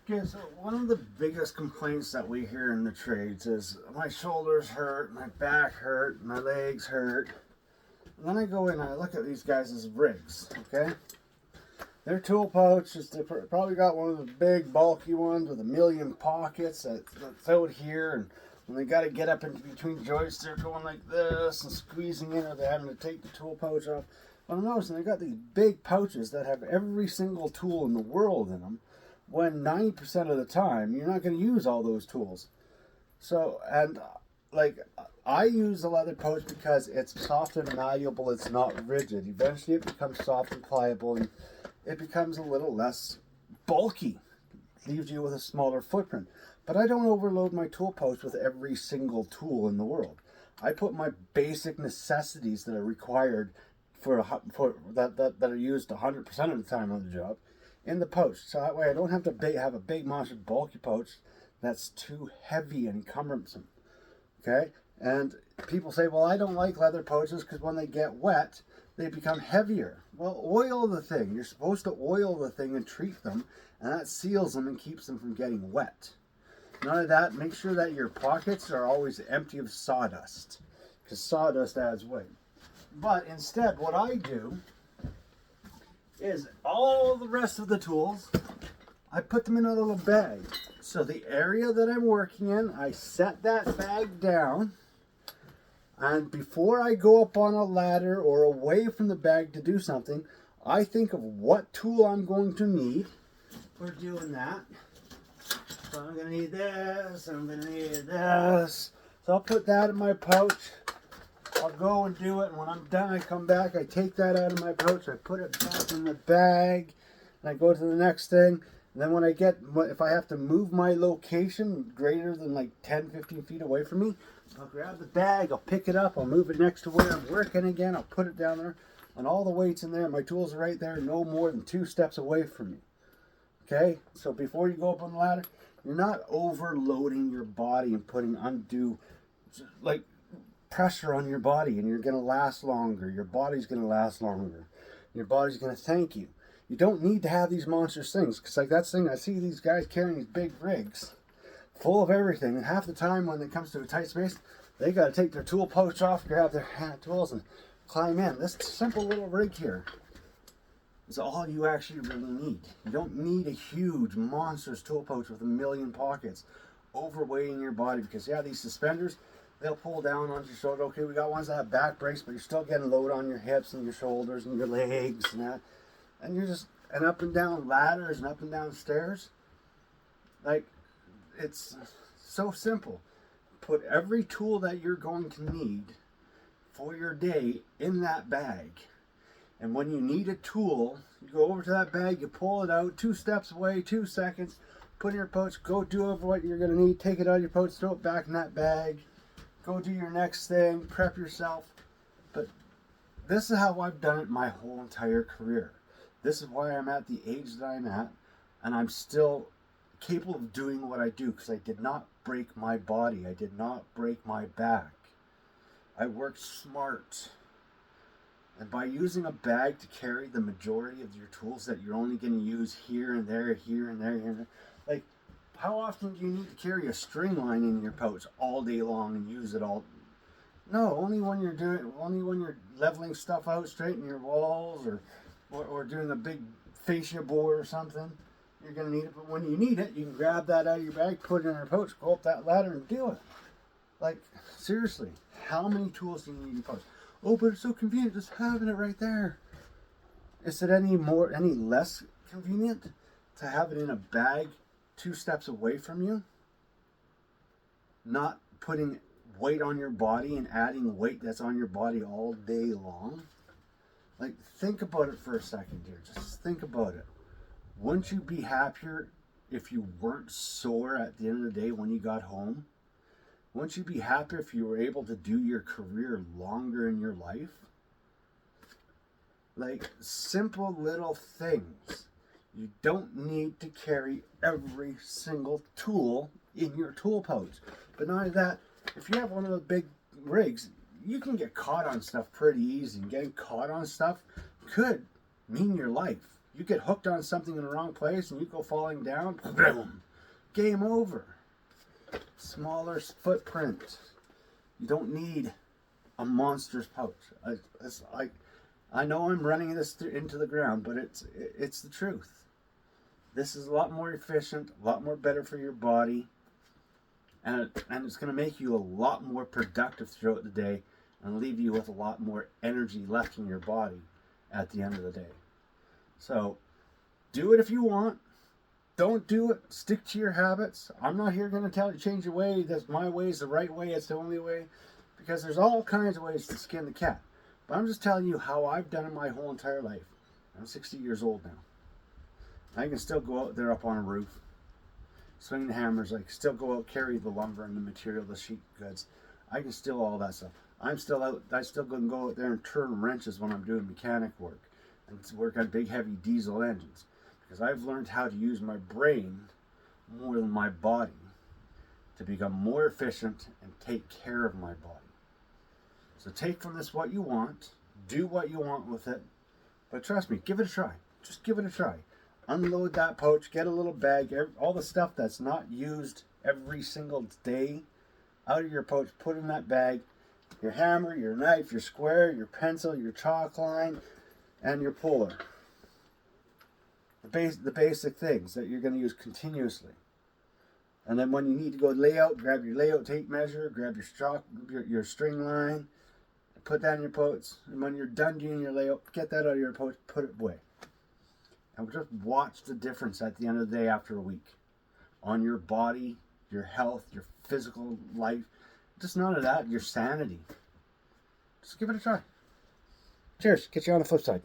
Okay, so one of the biggest complaints that we hear in the trades is my shoulders hurt, my back hurt, my legs hurt. And then I go in and I look at these guys' rigs, okay? Their tool pouch is probably got one of the big bulky ones with a million pockets that's out here, and when they got to get up into between joints, they're going like this and squeezing in, or they're having to take the tool pouch off. But I'm noticing they got these big pouches that have every single tool in the world in them, when 90% of the time you're not going to use all those tools. So, and like, I use a leather pouch because it's soft and malleable, it's not rigid. Eventually it becomes soft and pliable, and it becomes a little less bulky, leaves you with a smaller footprint. But I don't overload my tool pouch with every single tool in the world. I put my basic necessities that are required for that are used 100% of the time on the job in the pouch. So that way I don't have to have a big monster bulky pouch that's too heavy and cumbersome. Okay? And people say, well, I don't like leather pouches because when they get wet, they become heavier. Well, oil the thing. You're supposed to oil the thing and treat them, and that seals them and keeps them from getting wet. None of that. Make sure that your pockets are always empty of sawdust, because sawdust adds weight. But instead, what I do is all the rest of the tools, I put them in a little bag. So the area that I'm working in, I set that bag down, and before I go up on a ladder or away from the bag to do something, I think of what tool I'm going to need for doing that. So I'm going to need this, I'm going to need this. So I'll put that in my pouch. I'll go and do it, and when I'm done, I come back, I take that out of my pouch, I put it back in the bag, and I go to the next thing. And then when if I have to move my location greater than like 10, 15 feet away from me, I'll grab the bag, I'll pick it up, I'll move it next to where I'm working again, I'll put it down there, and all the weight's in there, my tools are right there, no more than 2 steps away from me. Okay? So before you go up on the ladder, you're not overloading your body and putting undue, like, pressure on your body, and you're going to last longer. Your body's going to last longer. Your body's going to thank you. You don't need to have these monstrous things, because like that thing, I see these guys carrying these big rigs full of everything, and half the time when it comes to a tight space, they got to take their tool pouch off, grab their hand tools, and climb in. This simple little rig here is all you actually really need. You don't need a huge monstrous tool pouch with a million pockets overweighting your body, because yeah, these suspenders, they'll pull down onto your shoulder. Okay, we got ones that have back brakes, but you're still getting load on your hips and your shoulders and your legs and that. And you're just, and up and down ladders and up and down stairs. Like, it's so simple. Put every tool that you're going to need for your day in that bag. And when you need a tool, you go over to that bag, you pull it out, 2 steps away, 2 seconds, put in your pouch, go do over what you're going to need, take it out of your pouch, throw it back in that bag, go do your next thing, prep yourself. But this is how I've done it my whole entire career. This is why I'm at the age that I'm at, and I'm still capable of doing what I do, because I did not break my body. I did not break my back. I worked smart. And by using a bag to carry the majority of your tools that you're only going to use here and there, here and there, here and there, like, how often do you need to carry a string line in your pouch all day long and use it all? No, only when you're leveling stuff out, straightening your walls, or doing a big fascia board or something, you're going to need it. But when you need it, you can grab that out of your bag, put it in your pouch, go up that ladder and do it. Like, seriously, how many tools do you need in your pouch? Oh, but it's so convenient just having it right there. Is it any less convenient to have it in a bag 2 steps away from you? Not putting weight on your body and adding weight that's on your body all day long? Like, think about it for a second here. Just think about it. Wouldn't you be happier if you weren't sore at the end of the day when you got home? Wouldn't you be happier if you were able to do your career longer in your life? Like, simple little things. You don't need to carry every single tool in your tool pouch. But not only that, if you have one of the big rigs, you can get caught on stuff pretty easy. And getting caught on stuff could mean your life. You get hooked on something in the wrong place and you go falling down, boom, game over. Smaller footprint. You don't need a monster's pouch. I know I'm running this into the ground, but it's the truth. This is a lot more efficient, a lot more better for your body, and it's going to make you a lot more productive throughout the day and leave you with a lot more energy left in your body at the end of the day. So do it if you want. Don't do it. Stick to your habits. I'm not here going to tell you change your way. That's my way is the right way. It's the only way. Because there's all kinds of ways to skin the cat. But I'm just telling you how I've done it my whole entire life. I'm 60 years old now. I can still go out there up on a roof, swing the hammers. I can still go out, carry the lumber and the material, the sheet goods. I can still all that stuff. I'm still out. I still can go out there and turn wrenches when I'm doing mechanic work and work on big heavy diesel engines. Because I've learned how to use my brain more than my body to become more efficient and take care of my body. So take from this what you want, do what you want with it, but trust me, give it a try. Just give it a try. Unload that pouch, get a little bag, all the stuff that's not used every single day out of your pouch, put in that bag. Your hammer, your knife, your square, your pencil, your chalk line, and your puller. The basic things that you're going to use continuously. And then when you need to go layout, grab your layout tape measure, grab your string line, put that in your pouch. And when you're done doing your layout, get that out of your pouch, put it away. And just watch the difference at the end of the day after a week on your body, your health, your physical life. Just none of that, your sanity. Just give it a try. Cheers. Catch you on the flip side.